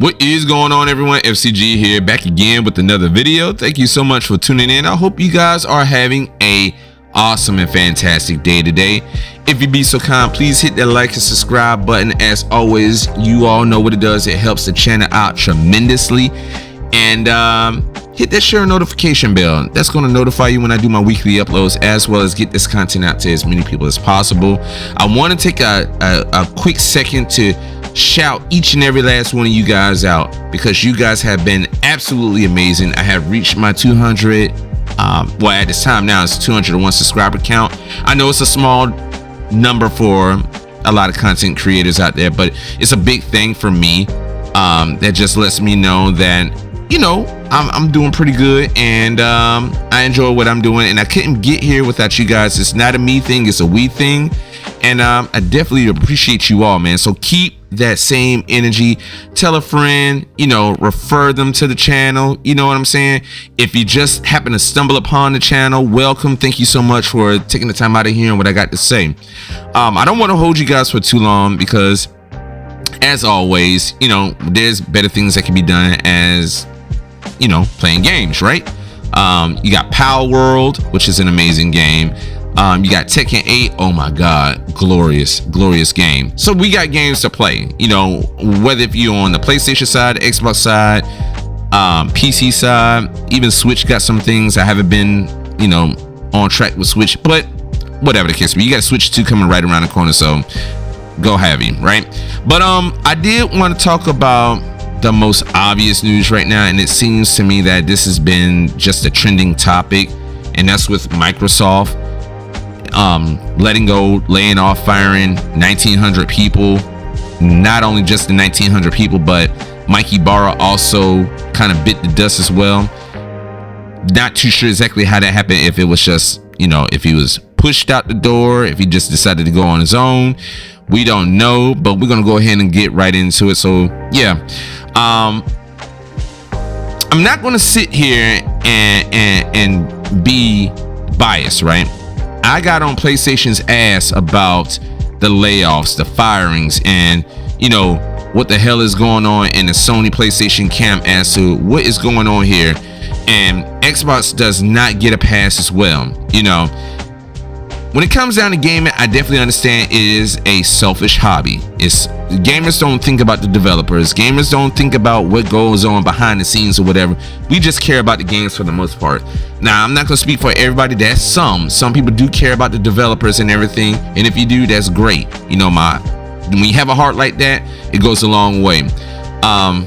What is going on, everyone? FCG here, back again with another video. Thank you so much for tuning in. I hope you guys are having a awesome and fantastic day today. If you be so kind, please hit that like and subscribe button. As always, you all know what it does. It helps the channel out tremendously. And hit that share notification bell. That's going to notify you when I do my weekly uploads, as well as get this content out to as many people as possible. I want to take a quick second to shout each and every last one of you guys out, because you guys have been absolutely amazing. I have reached my 200 well, at this time now it's 201 subscriber count. I know it's a small number for a lot of content creators out there, but it's a big thing for me. That just lets me know that, you know, I'm doing pretty good, and I enjoy what I'm doing, and I couldn't get here without you guys. It's not a me thing, it's a we thing. And I definitely appreciate you all, man. So keep that same energy. Tell a friend, you know, refer them to the channel. You know what I'm saying? If you just happen to stumble upon the channel, welcome. Thank you so much for taking the time out of hearing what I got to say. I don't want to hold you guys for too long, because as always, you know, there's better things that can be done as, you know, playing games, right? You got Power World, which is an amazing game. You got Tekken 8. Oh my god, glorious game. So we got games to play, you know, whether if you're on the PlayStation side, Xbox side, PC side, even Switch got some things. I haven't been, you know, on track with Switch, but whatever the case, but you got Switch 2 coming right around the corner, so go have him, right? But I did want to talk about the most obvious news right now, and it seems to me that this has been just a trending topic, and that's with Microsoft laying off, firing 1,900 people. Not only just the 1,900 people, but Mike Ibarra also kind of bit the dust as well. Not too sure exactly how that happened, if it was just, you know, if he was pushed out the door, if he just decided to go on his own. We don't know, but we're gonna go ahead and get right into it. So yeah, I'm not gonna sit here and be biased, right? I got on PlayStation's ass about the layoffs, the firings, and, you know, what the hell is going on in the Sony PlayStation camp as to what is going on here. And Xbox does not get a pass as well. You know, when it comes down to gaming, I definitely understand it is a selfish hobby. Gamers don't think about the developers. Gamers don't think about what goes on behind the scenes or whatever. We just care about the games for the most part. Now, I'm not going to speak for everybody. That's some people do care about the developers and everything. And if you do, that's great. You know, when you have a heart like that, it goes a long way. But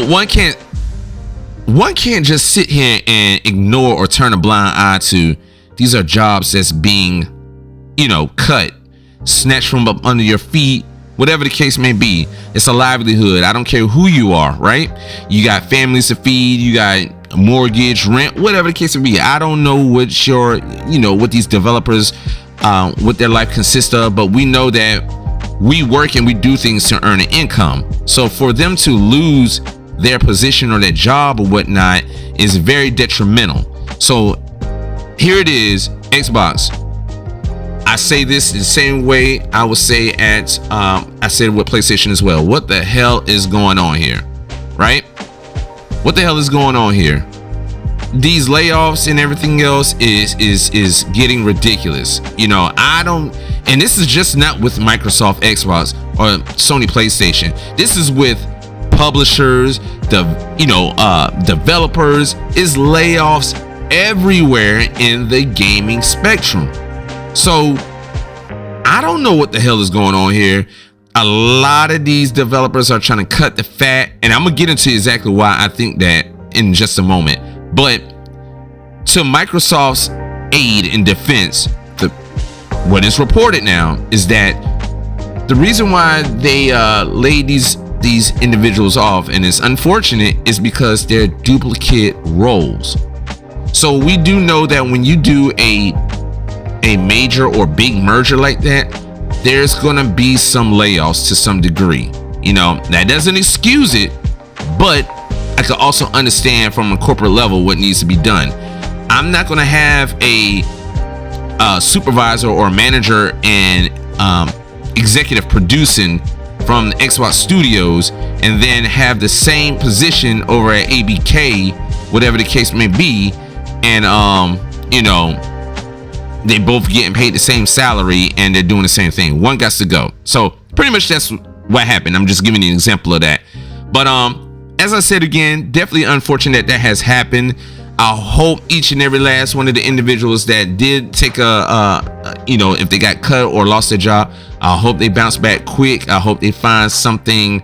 one can't just sit here and ignore or turn a blind eye to. These are jobs that's being, you know, cut, snatched from up under your feet, whatever the case may be. It's a livelihood. I don't care who you are, right? You got families to feed, you got mortgage, rent, whatever the case may be. I don't know what what these developers, what their life consists of, but we know that we work and we do things to earn an income. So for them to lose their position or their job or whatnot is very detrimental. So here it is, Xbox. I say this the same way I would say I said with PlayStation as well. What the hell is going on here, right? What the hell is going on here? These layoffs and everything else is getting ridiculous. You know, and this is just not with Microsoft, Xbox, or Sony PlayStation. This is with publishers, developers. Is layoffs everywhere in the gaming spectrum. So I don't know what the hell is going on here. A lot of these developers are trying to cut the fat, and I'm gonna get into exactly why I think that in just a moment. But to Microsoft's aid in defense, what is reported now is that the reason why they laid these individuals off, and it's unfortunate, is because they're duplicate roles. So we do know that when you do a major or big merger like that, there's gonna be some layoffs to some degree. You know, that doesn't excuse it, but I could also understand from a corporate level what needs to be done. I'm not gonna have a supervisor or manager and executive producing from the Xbox Studios and then have the same position over at ABK, whatever the case may be, and you know, they both getting paid the same salary and they're doing the same thing. One got to go. So pretty much that's what happened. I'm just giving you an example of that. But as I said again, definitely unfortunate that has happened. I hope each and every last one of the individuals that did take you know, if they got cut or lost their job, I hope they bounce back quick. I hope they find something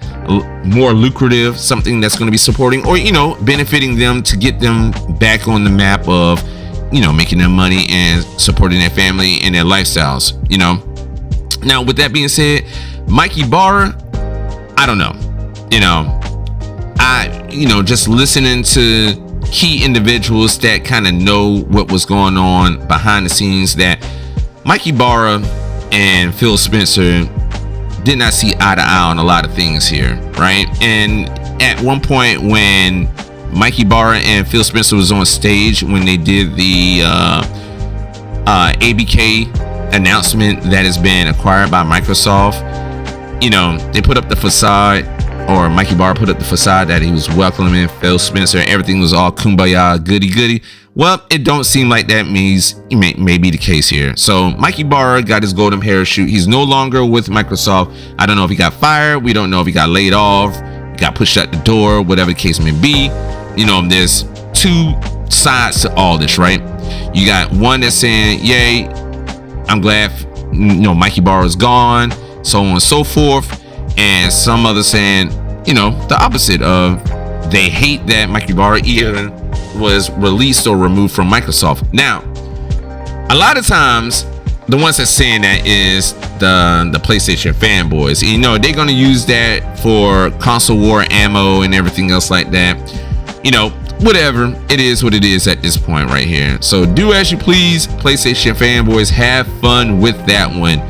more lucrative, something that's going to be supporting or, you know, benefiting them to get them back on the map of, you know, making their money and supporting their family and their lifestyles, you know. Now, with that being said, Mikey Barra, I don't know, you know, just listening to key individuals that kind of know what was going on behind the scenes, that Mikey Barra and Phil Spencer did not see eye to eye on a lot of things here, right? And at one point when Mikey Barra and Phil Spencer was on stage when they did the ABK announcement that has been acquired by Microsoft, you know, they put up the facade, or Mikey Barra put up the facade that he was welcoming Phil Spencer, everything was all kumbaya, goody. Well, it don't seem like that may be the case here. So Mikey Barra got his golden parachute. He's no longer with Microsoft. I don't know if he got fired. We don't know if he got laid off, got pushed out the door, whatever the case may be. You know, there's two sides to all this, right? You got one that's saying, yay, I'm glad, you know, Mikey Barra is gone, so on and so forth. And some others saying, you know, the opposite of, they hate that Mikey Barra even was released or removed from Microsoft. Now, a lot of times the ones that's saying that is the PlayStation fanboys. You know, they're gonna use that for console war ammo and everything else like that. You know, whatever, it is what it is at this point right here. So do as you please, PlayStation fanboys, have fun with that one.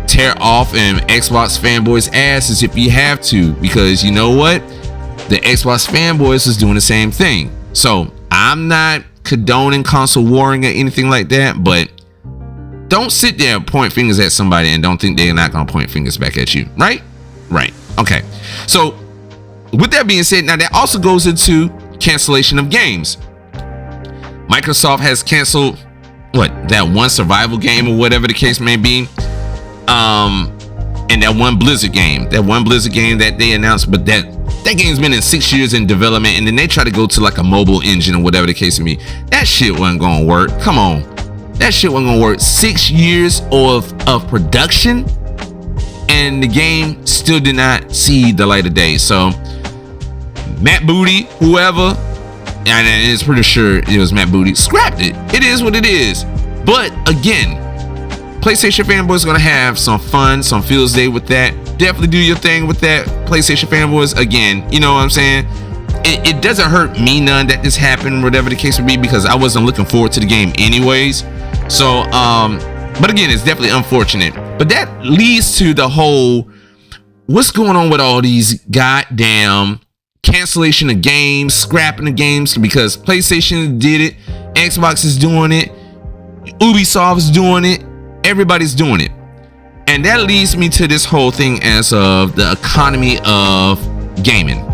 Tear off and Xbox fanboys' asses if you have to, because you know what, the Xbox fanboys is doing the same thing. So I'm not condoning console warring or anything like that, but don't sit there and point fingers at somebody and don't think they're not gonna point fingers back at you, right? Okay, so with that being said, now that also goes into cancellation of games. Microsoft has canceled that one survival game or whatever the case may be, and that one Blizzard game that they announced, but that game's been in 6 years in development, and then they try to go to like a mobile engine or whatever the case may be. That shit wasn't gonna work. Come on, that shit wasn't gonna work. 6 years of production, and the game still did not see the light of day. So Matt Booty, whoever, and it's pretty sure it was Matt Booty, scrapped it. It is what it is. But again, PlayStation fanboys gonna have some fun, some feels day with that. Definitely do your thing with that, PlayStation fanboys. Again, you know what I'm saying? It doesn't hurt me none that this happened, whatever the case would be, because I wasn't looking forward to the game anyways. So, but again, it's definitely unfortunate. But that leads to the whole, what's going on with all these goddamn cancellation of games, scrapping the games, because PlayStation did it, Xbox is doing it, Ubisoft is doing it, everybody's doing it. And that leads me to this whole thing as of the economy of gaming.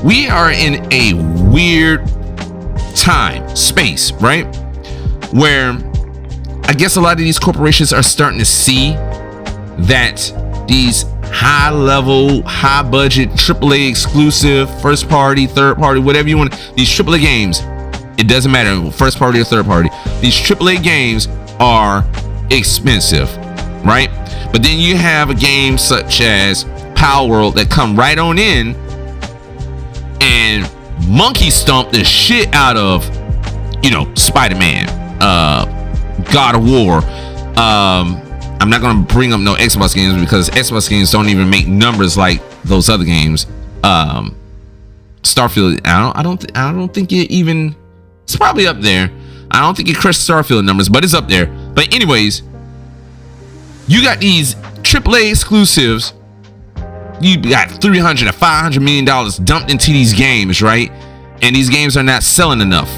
We are in a weird space, right? Where I guess a lot of these corporations are starting to see that these high level, high budget, AAA exclusive, first party, third party, whatever you want, these AAA games, it doesn't matter, first party or third party, these AAA games are expensive, right? But then you have a game such as Power World that come right on in and monkey stomp the shit out of, you know, Spider-Man, God of War. I'm not gonna bring up no Xbox games because Xbox games don't even make numbers like those other games. Starfield, I don't think it even, it's probably up there. I don't think it crushed Starfield numbers, but it's up there. But anyways, you got these AAA exclusives. You got $300 to $500 million dumped into these games, right? And these games are not selling enough,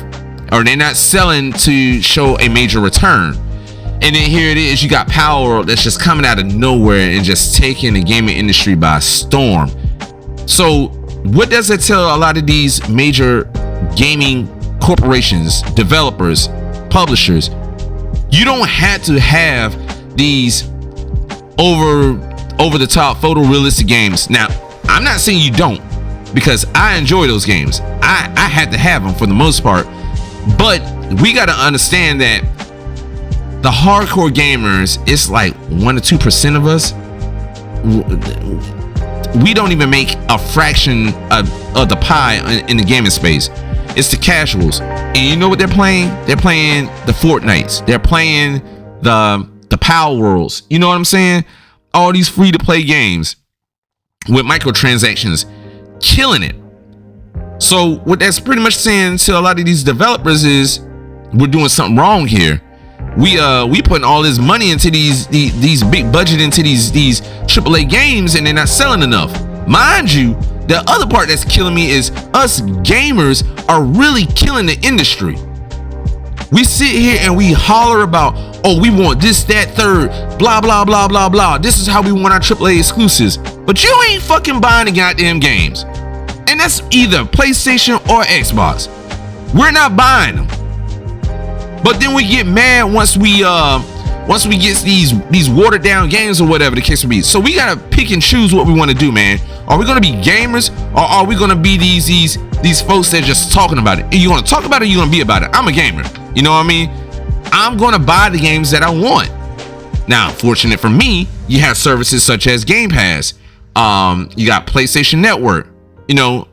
or they're not selling to show a major return. And then here it is, you got Power World that's just coming out of nowhere and just taking the gaming industry by storm. So what does it tell a lot of these major gaming corporations, developers, publishers? You don't have to have these over the top photorealistic games. Now, I'm not saying you don't, because I enjoy those games. I had to have them for the most part, but we got to understand that the hardcore gamers, it's like 1 to 2% of us. We don't even make a fraction of the pie in the gaming space. It's the casuals. And you know what they're playing? They're playing the Fortnites. They're playing the Power Worlds. You know what I'm saying? All these free to play games with microtransactions, killing it. So what that's pretty much saying to a lot of these developers is we're doing something wrong here. We putting all this money into these big budget into these AAA games, and they're not selling enough. Mind you, the other part that's killing me is us gamers are really killing the industry. We sit here and we holler about, oh, we want this, that, third, blah, blah, blah, blah, blah. This is how we want our AAA exclusives. But you ain't fucking buying the goddamn games. And that's either PlayStation or Xbox. We're not buying them. But then we get mad once we get these watered down games or whatever the case may be. So we gotta pick and choose what we want to do, man. Are we gonna be gamers, or are we gonna be these folks that are just talking about it? Are you gonna talk about it, or you gonna be about it? I'm a gamer. You know what I mean? I'm gonna buy the games that I want. Now, fortunate for me, you have services such as Game Pass. You got PlayStation Network. You know,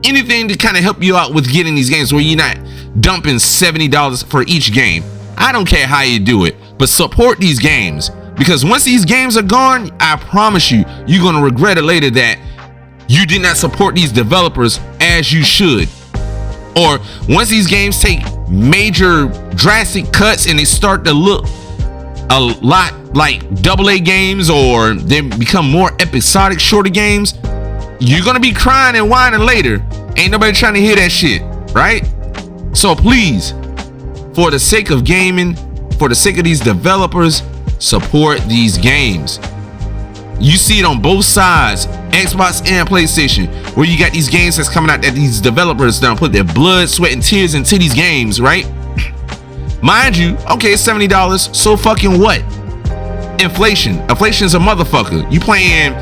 anything to kind of help you out with getting these games where you're not dumping $70 for each game. I don't care how you do it, but support these games, because once these games are gone, I promise you, you're gonna regret it later that you did not support these developers as you should. Or once these games take major drastic cuts and they start to look a lot like AA games, or they become more episodic, shorter games, you're gonna be crying and whining later. Ain't nobody trying to hear that shit, right? So please, for the sake of gaming, for the sake of these developers, support these games. You see it on both sides, Xbox and PlayStation, where you got these games that's coming out that these developers done put their blood, sweat, and tears into these games, right? Mind you, okay, $70, so fucking what? Inflation's a motherfucker. You paying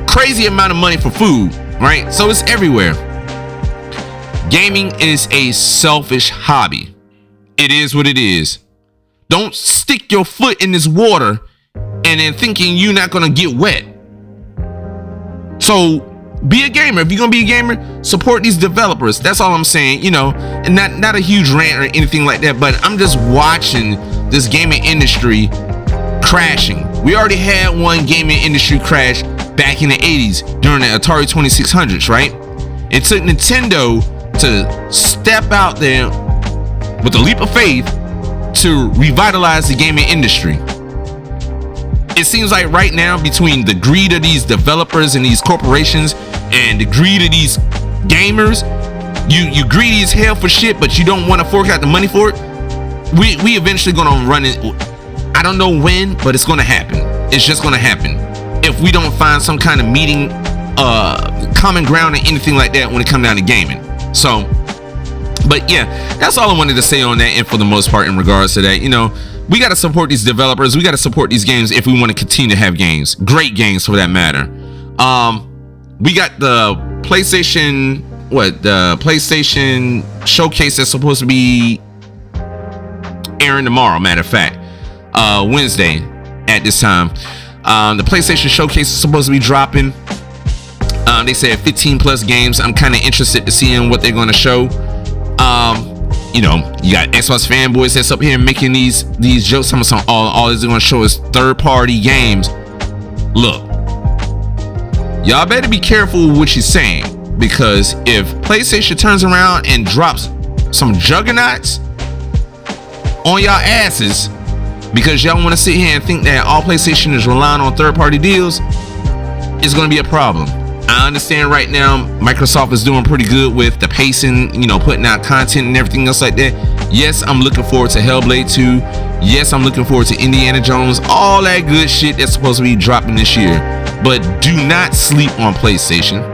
crazy amount of money for food, right? So it's everywhere. Gaming is a selfish hobby. It is what it is. Don't stick your foot in this water and then thinking you're not gonna get wet. So be a gamer. If you're gonna be a gamer, support these developers. That's all I'm saying, you know, and not a huge rant or anything like that, but I'm just watching this gaming industry crashing. We already had one gaming industry crash back in the 80s during the Atari 2600s, right? It took Nintendo to step out there with a leap of faith to revitalize the gaming industry. It seems like right now, between the greed of these developers and these corporations and the greed of these gamers, you greedy as hell for shit, but you don't want to fork out the money for it. We eventually gonna run it. I don't know when, but it's gonna happen. It's just gonna happen if we don't find some kind of meeting, common ground or anything like that when it comes down to gaming. So, but yeah, that's all I wanted to say on that. And for the most part, in regards to that, you know, we got to support these developers. We got to support these games if we want to continue to have games, great games for that matter. We got the PlayStation, the PlayStation showcase that's supposed to be airing tomorrow. Matter of fact, Wednesday at this time. The PlayStation showcase is supposed to be dropping. They said 15 plus games. I'm kind of interested to see what they're going to show. You know, you got Xbox fanboys that's up here making these jokes. All they're going to show is third-party games. Look, y'all better be careful with what you're saying, because if PlayStation turns around and drops some juggernauts on y'all asses because y'all want to sit here and think that all PlayStation is relying on third-party deals, it's going to be a problem. I understand right now Microsoft is doing pretty good with the pacing, you know, putting out content and everything else like that. Yes, I'm looking forward to Hellblade 2. Yes, I'm looking forward to Indiana Jones, all that good shit that's supposed to be dropping this year. But do not sleep on PlayStation.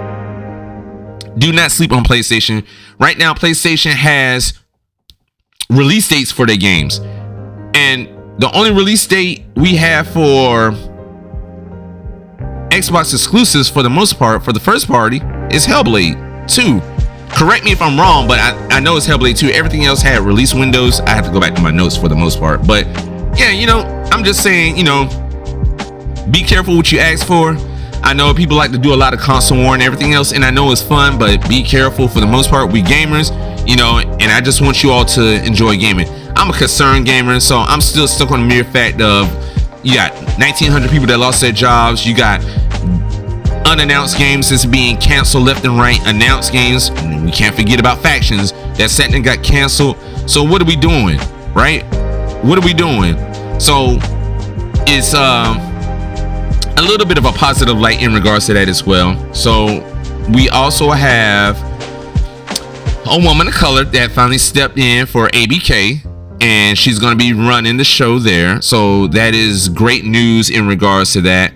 Do not sleep on PlayStation. Right now, PlayStation has release dates for their games. And the only release date we have for Xbox exclusives for the most part, for the first party, is Hellblade 2. Correct me if I'm wrong, but I know it's Hellblade 2. Everything else had release windows. I have to go back to my notes for the most part. But yeah, you know, I'm just saying, you know, be careful what you ask for. I know people like to do a lot of console war and everything else, and I know it's fun, but be careful. For the most part, we gamers, you know, and I just want you all to enjoy gaming. I'm a concerned gamer, so I'm still stuck on the mere fact of you got 1,900 people that lost their jobs. You got unannounced games that's being canceled left and right. Announced games, and we can't forget about factions that sat and got canceled. So what are we doing, right? What are we doing? So it's a little bit of a positive light in regards to that as well. So we also have a woman of color that finally stepped in for ABK, and she's going to be running the show there. So that is great news in regards to that.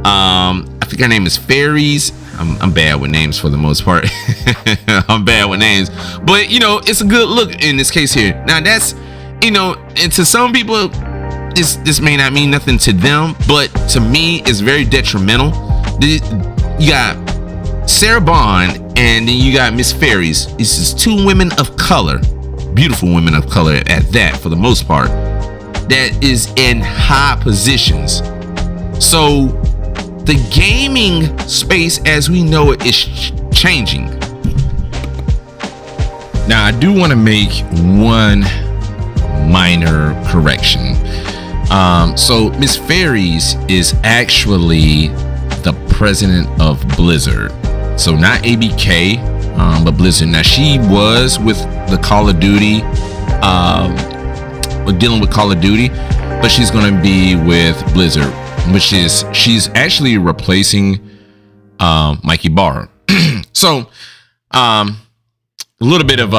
I think her name is Fairies. I'm bad with names for the most part. I'm bad with names, but you know, it's a good look in this case here. Now that's, you know, and to some people this may not mean nothing to them, but to me it's very detrimental. You got Sarah Bond and then you got Miss Fairies. This is two women of color, beautiful women of color at that, for the most part, that is in high positions. So the gaming space as we know it is changing. Now I do want to make one minor correction. So Miss Fairies is actually the president of Blizzard. So not ABK, but Blizzard. Now she was with the Call of Duty, dealing with Call of Duty, but she's going to be with Blizzard, which is, she's actually replacing Mikey Barr. So a little bit of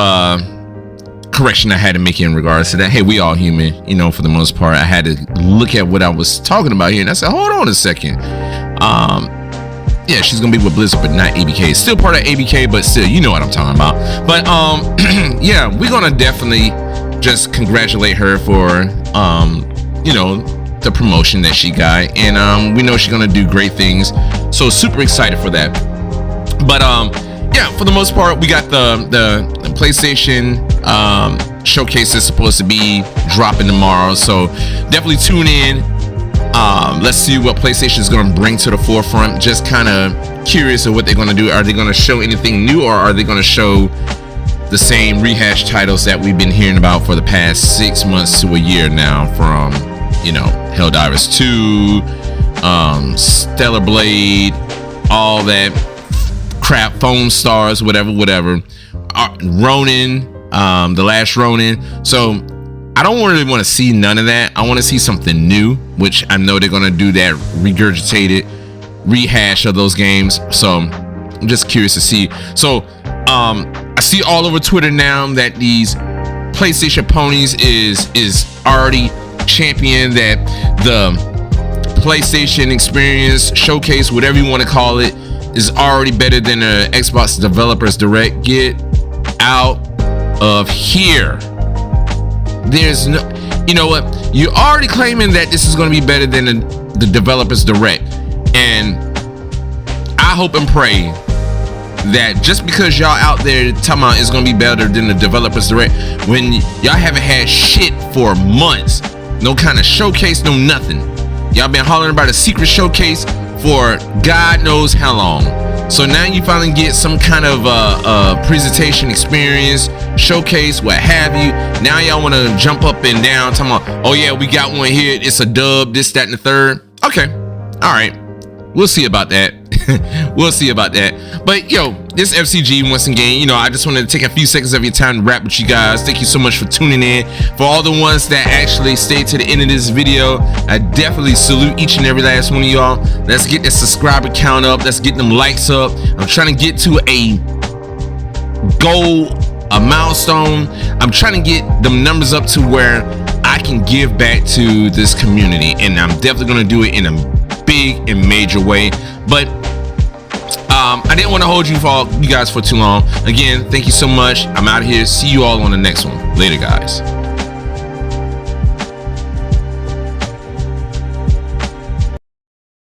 correction I had to make in regards to that. Hey, we all human, you know, for the most part. I had to look at what I was talking about here, and I said, hold on a second. Yeah, she's gonna be with Blizzard, but not ABK. Still part of ABK, but still, you know what I'm talking about. But yeah, we're gonna definitely just congratulate her for you know, the promotion that she got, and we know she's gonna do great things. So super excited for that. But yeah, for the most part, we got the PlayStation showcase is supposed to be dropping tomorrow, so definitely tune in. Let's see what PlayStation is going to bring to the forefront. Just kind of curious of what they're going to do. Are they going to show anything new, or are they going to show the same rehashed titles that we've been hearing about for the past 6 months to a year now, from, you know, Helldivers 2, Stellar Blade, all that crap, Foam Stars, whatever, Ronin, the last Ronin. So I don't really want to see none of that. I want to see something new, which I know they're going to do that regurgitated rehash of those games. So I'm just curious to see. So I see all over Twitter now that these PlayStation ponies is already championing that the PlayStation experience showcase, whatever you want to call it, is already better than the Xbox Developers Direct. Get out of here. There's no, you know what, you're already claiming that this is going to be better than the Developers Direct, and I hope and pray that just because y'all out there talking about it's going to be better than the Developers Direct, when y'all haven't had shit for months, no kind of showcase, no nothing. Y'all been hollering about a secret showcase for God knows how long. So now you finally get some kind of presentation experience, showcase, what have you. Now y'all want to jump up and down talking about, oh yeah, we got one here, it's a dub, this, that, and the third. Okay, all right, we'll see about that. We'll see about that. But yo, this FCG once again, you know, I just wanted to take a few seconds of your time to rap with you guys. Thank you so much for tuning in. For all the ones that actually stayed to the end of this video, I definitely salute each and every last one of y'all. Let's get that subscriber count up. Let's get them likes up. I'm trying to get to a goal, a milestone. I'm trying to get them numbers up to where I I can give back to this community, and I'm definitely going to do it in a big and major way. But I didn't want to hold you guys for too long. Again, thank you so much. I'm out of here. See you all on the next one. Later, guys.